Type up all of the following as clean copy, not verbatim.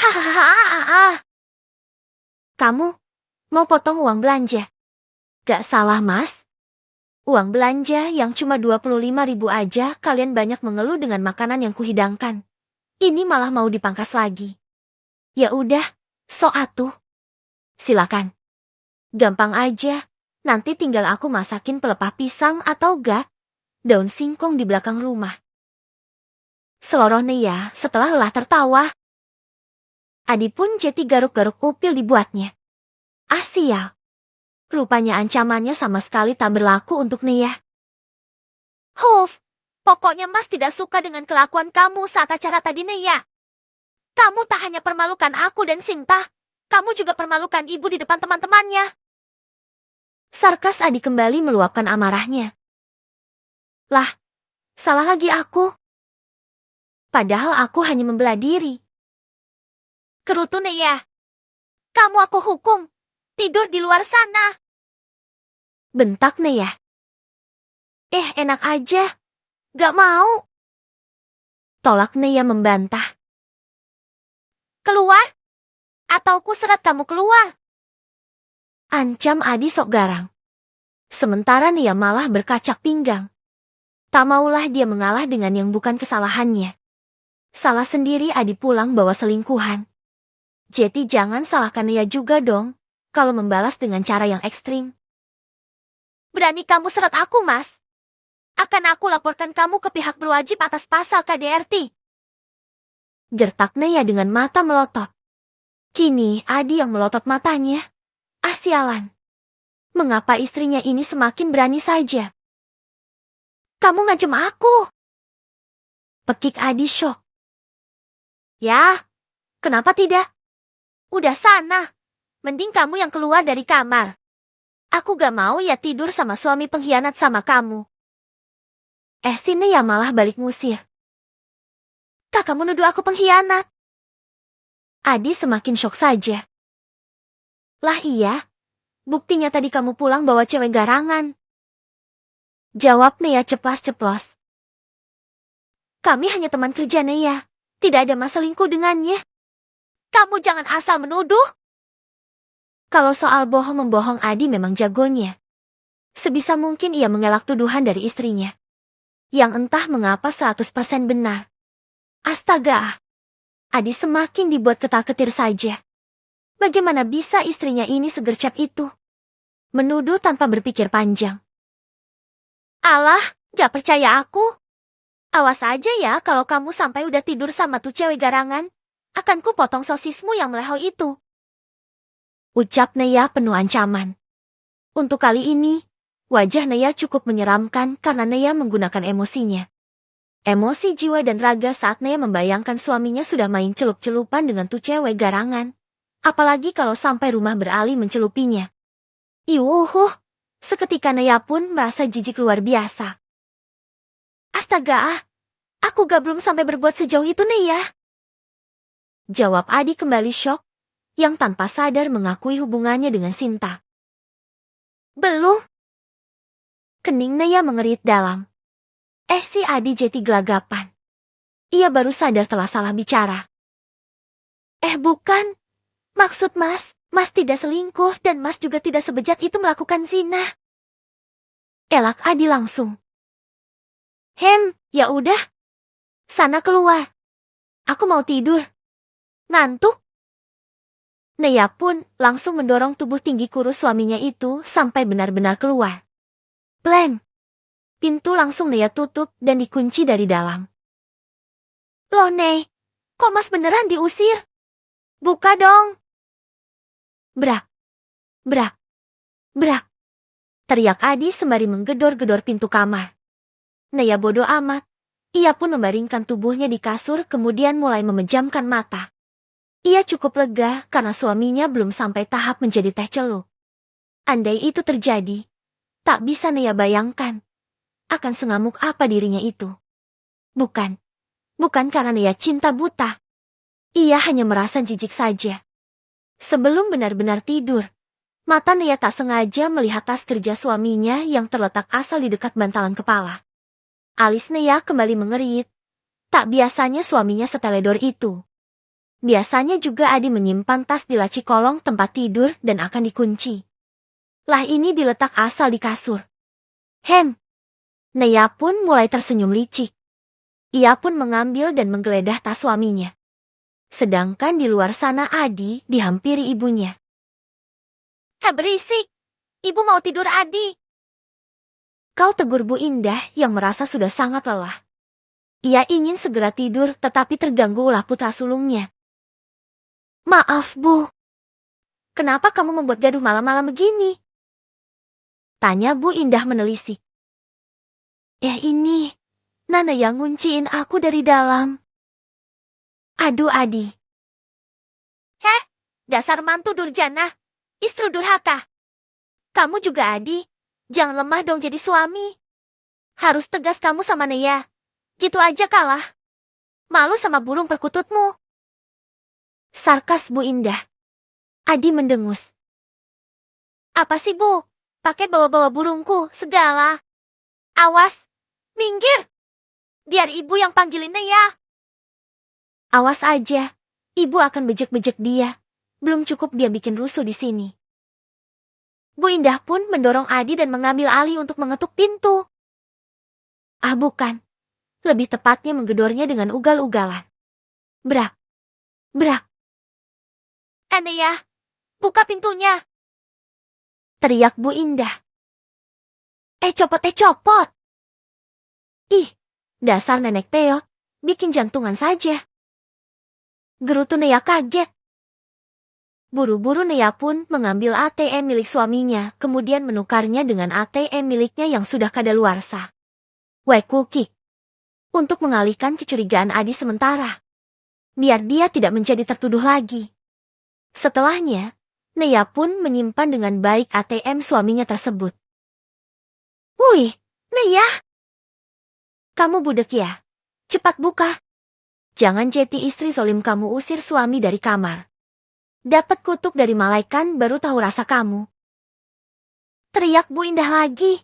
Hahaha. Kamu mau potong uang belanja? Gak salah, Mas. Uang belanja yang cuma 25.000 aja kalian banyak mengeluh dengan makanan yang kuhidangkan. Ini malah mau dipangkas lagi. Ya udah, sok atuh. Silakan. Gampang aja. Nanti tinggal aku masakin pelepah pisang atau gak daun singkong di belakang rumah. Seloroh Nea setelah lelah tertawa. Adi pun jadi garuk-garuk upil dibuatnya. Sial. Rupanya ancamannya sama sekali tak berlaku untuk Nea. Huf, pokoknya Mas tidak suka dengan kelakuan kamu saat acara tadi, Nea. Kamu tak hanya permalukan aku dan Sinta, kamu juga permalukan ibu di depan teman-temannya. Sarkas Adi kembali meluapkan amarahnya. Lah, salah lagi aku. Padahal aku hanya membela diri. Kerutu, Nea. Kamu aku hukum. Tidur di luar sana. Bentak Nea. Enak aja. Gak mau. Tolak Nea membantah. Keluar. Atau ku seret kamu keluar. Ancam Adi sok garang. Sementara Nea malah berkacak pinggang. Tak maulah dia mengalah dengan yang bukan kesalahannya. Salah sendiri Adi pulang bawa selingkuhan. Jadi jangan salahkan Nea juga dong. Kalau membalas dengan cara yang ekstrim. Berani kamu seret aku, Mas? Akan aku laporkan kamu ke pihak berwajib atas pasal KDRT. Gertak Nea dengan mata melotot. Kini Adi yang melotot matanya. Sialan. Mengapa istrinya ini semakin berani saja? Kamu ngancam aku. Pekik Adi syok. Ya, kenapa tidak? Udah sana. Mending kamu yang keluar dari kamar. Aku gak mau ya tidur sama suami pengkhianat sama kamu. Sini ya malah balik ngusir. Kamu nuduh aku pengkhianat. Adi semakin syok saja. Lah iya. Buktinya tadi kamu pulang bawa cewek garangan. Jawab Nea ceplas-ceplos. Kami hanya teman kerja Nea. Tidak ada mas selingkuh dengannya. Kamu jangan asal menuduh. Kalau soal bohong-membohong Adi memang jagonya. Sebisa mungkin ia mengelak tuduhan dari istrinya. Yang entah mengapa 100% benar. Astaga. Adi semakin dibuat ketar-ketir saja. Bagaimana bisa istrinya ini segercep itu? Menuduh tanpa berpikir panjang. Alah, gak percaya aku. Awas aja ya kalau kamu sampai udah tidur sama tuh cewek garangan. Akan ku potong sosismu yang meleho itu. Ucap Nea penuh ancaman. Untuk kali ini, wajah Nea cukup menyeramkan karena Nea menggunakan emosinya. Emosi jiwa dan raga saat Nea membayangkan suaminya sudah main celup-celupan dengan tuh cewek garangan. Apalagi kalau sampai rumah beralih mencelupinya. Seketika Nea pun merasa jijik luar biasa. Astaga, aku gak belum sampai berbuat sejauh itu Nea. Jawab Adi kembali syok. Yang tanpa sadar mengakui hubungannya dengan Sinta. Belum. Kening Nea mengerit dalam. Si Adi jadi gelagapan. Ia baru sadar telah salah bicara. Bukan. Maksud Mas tidak selingkuh dan Mas juga tidak sebejat itu melakukan zina. Elak Adi langsung. Ya udah. Sana keluar. Aku mau tidur. Ngantuk. Nea pun langsung mendorong tubuh tinggi kurus suaminya itu sampai benar-benar keluar. Plem. Pintu langsung Nea tutup dan dikunci dari dalam. Loh Ney, kok Mas beneran diusir? Buka dong. Brak. Brak. Brak. Teriak Adi sembari menggedor-gedor pintu kamar. Nea bodoh amat. Ia pun membaringkan tubuhnya di kasur kemudian mulai memejamkan mata. Ia cukup lega karena suaminya belum sampai tahap menjadi teh celup. Andai itu terjadi, tak bisa Nea bayangkan. Akan sengamuk apa dirinya itu. Bukan karena Nea cinta buta. Ia hanya merasa jijik saja. Sebelum benar-benar tidur, mata Nea tak sengaja melihat tas kerja suaminya yang terletak asal di dekat bantalan kepala. Alis Nea kembali mengerit. Tak biasanya suaminya seteledor itu. Biasanya juga Adi menyimpan tas di laci kolong tempat tidur dan akan dikunci. Lah ini diletak asal di kasur. Naya pun mulai tersenyum licik. Ia pun mengambil dan menggeledah tas suaminya. Sedangkan di luar sana Adi dihampiri ibunya. Berisik! Ibu mau tidur Adi. Kau tegur Bu Indah yang merasa sudah sangat lelah. Ia ingin segera tidur tetapi terganggu ulah putra sulungnya. Maaf Bu. Kenapa kamu membuat gaduh malam-malam begini? Tanya Bu Indah menelisik. Ini, Nana yang ngunciin aku dari dalam. Aduh Adi. Dasar mantu durjana, istri durhaka. Kamu juga Adi, jangan lemah dong jadi suami. Harus tegas kamu sama Naya. Gitu aja kalah. Malu sama burung perkututmu. Sarkas Bu Indah. Adi mendengus. Apa sih Bu? Pakai bawa-bawa burungku segala. Awas, minggir. Biar ibu yang panggilin Naya. Awas aja, ibu akan bejek-bejek dia. Belum cukup dia bikin rusuh di sini. Bu Indah pun mendorong Adi dan mengambil alih untuk mengetuk pintu. Bukan. Lebih tepatnya menggedornya dengan ugal-ugalan. Brak. Brak. Naya, buka pintunya. Teriak Bu Indah. Copot. Ih, dasar nenek peot, bikin jantungan saja. Gerutu Naya kaget. Buru-buru Naya pun mengambil ATM milik suaminya, kemudian menukarnya dengan ATM miliknya yang sudah kadaluarsa. Wekukik. Untuk mengalihkan kecurigaan Adi sementara. Biar dia tidak menjadi tertuduh lagi. Setelahnya, Naya pun menyimpan dengan baik ATM suaminya tersebut. Wih, Naya! Kamu budek ya? Cepat buka. Jangan jeti istri zolim kamu usir suami dari kamar. Dapat kutuk dari malaikat baru tahu rasa kamu. Teriak Bu Indah lagi.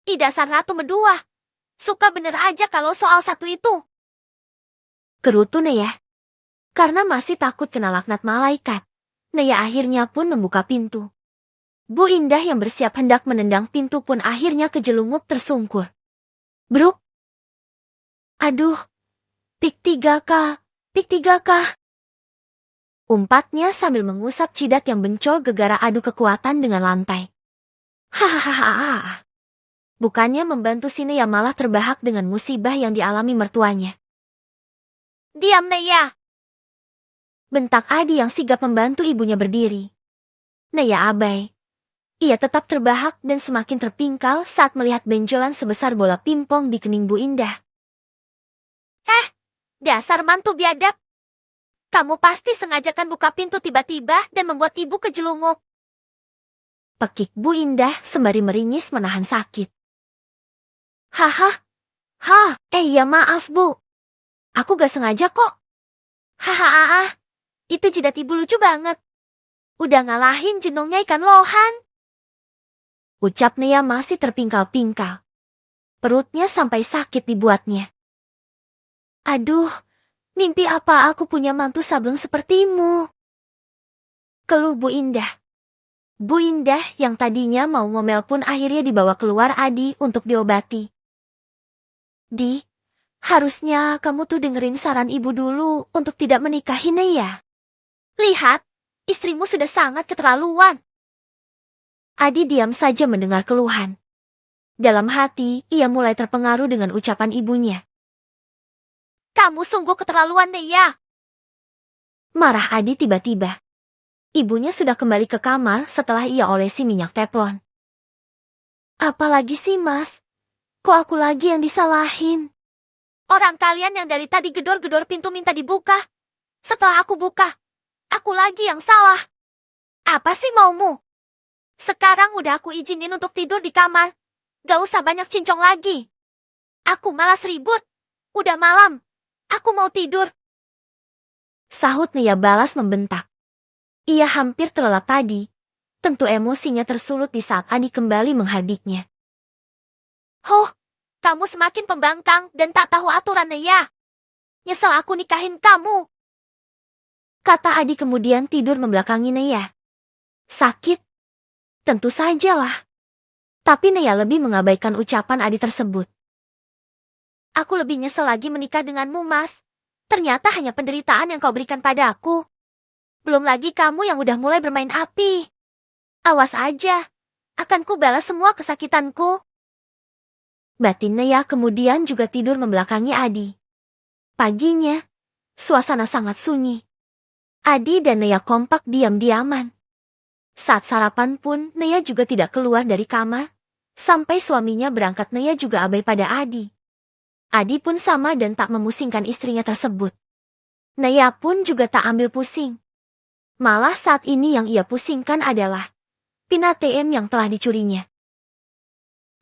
Dasar ratu medua. Suka bener aja kalau soal satu itu. Kerutu Naya. Karena masih takut kena laknat malaikat, Naya akhirnya pun membuka pintu. Bu Indah yang bersiap hendak menendang pintu pun akhirnya kejelungup tersungkur. Bruk. Aduh. Pik 3K. Umpatnya sambil mengusap jidat yang bencol gegara adu kekuatan dengan lantai. Hahaha. Bukannya membantu si Naya malah terbahak dengan musibah yang dialami mertuanya. Diam Naya. Bentak Adi yang sigap membantu ibunya berdiri. Naya abai. Ia tetap terbahak dan semakin terpingkal saat melihat benjolan sebesar bola pimpong di kening Bu Indah. Dasar mantu biadab. Kamu pasti sengajakan buka pintu tiba-tiba dan membuat ibu kejelungup. Pekik Bu Indah sembari meringis menahan sakit. Ya maaf Bu. Aku gak sengaja kok. Itu jidat ibu lucu banget. Udah ngalahin jenongnya ikan lohan. Ucap Naya masih terpingkal-pingkal. Perutnya sampai sakit dibuatnya. Aduh, mimpi apa aku punya mantu sableng sepertimu? Keluh Bu Indah. Bu Indah yang tadinya mau ngomel pun akhirnya dibawa keluar Adi untuk diobati. Di, harusnya kamu tuh dengerin saran ibu dulu untuk tidak menikahi Naya. Lihat, istrimu sudah sangat keterlaluan. Adi diam saja mendengar keluhan. Dalam hati, ia mulai terpengaruh dengan ucapan ibunya. Kamu sungguh keterlaluan, Naya. Marah Adi tiba-tiba. Ibunya sudah kembali ke kamar setelah ia olesi minyak teflon. Apalagi sih, Mas? Kok aku lagi yang disalahin? Orang kalian yang dari tadi gedor-gedor pintu minta dibuka. Setelah aku buka, aku lagi yang salah. Apa sih maumu? Sekarang udah aku izinin untuk tidur di kamar. Gak usah banyak cincong lagi. Aku malas ribut. Udah malam. Aku mau tidur. Sahut Naya balas membentak. Ia hampir terlelap tadi. Tentu emosinya tersulut di saat Adi kembali menghardiknya. Kamu semakin pembangkang dan tak tahu aturan Naya. Nyesel aku nikahin kamu. Kata Adi kemudian tidur membelakangi Nea. Sakit? Tentu sajalah. Tapi Nea lebih mengabaikan ucapan Adi tersebut. Aku lebih nyesel lagi menikah denganmu, Mas. Ternyata hanya penderitaan yang kau berikan pada aku. Belum lagi kamu yang udah mulai bermain api. Awas aja, akan ku balas semua kesakitanku. Batin Nea kemudian juga tidur membelakangi Adi. Paginya, suasana sangat sunyi. Adi dan Nea kompak diam-diaman. Saat sarapan pun, Nea juga tidak keluar dari kamar. Sampai suaminya berangkat, Nea juga abai pada Adi. Adi pun sama dan tak memusingkan istrinya tersebut. Nea pun juga tak ambil pusing. Malah saat ini yang ia pusingkan adalah pin ATM yang telah dicurinya.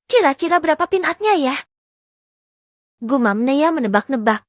Kira-kira berapa pin-atnya ya? Gumam Nea menebak-nebak.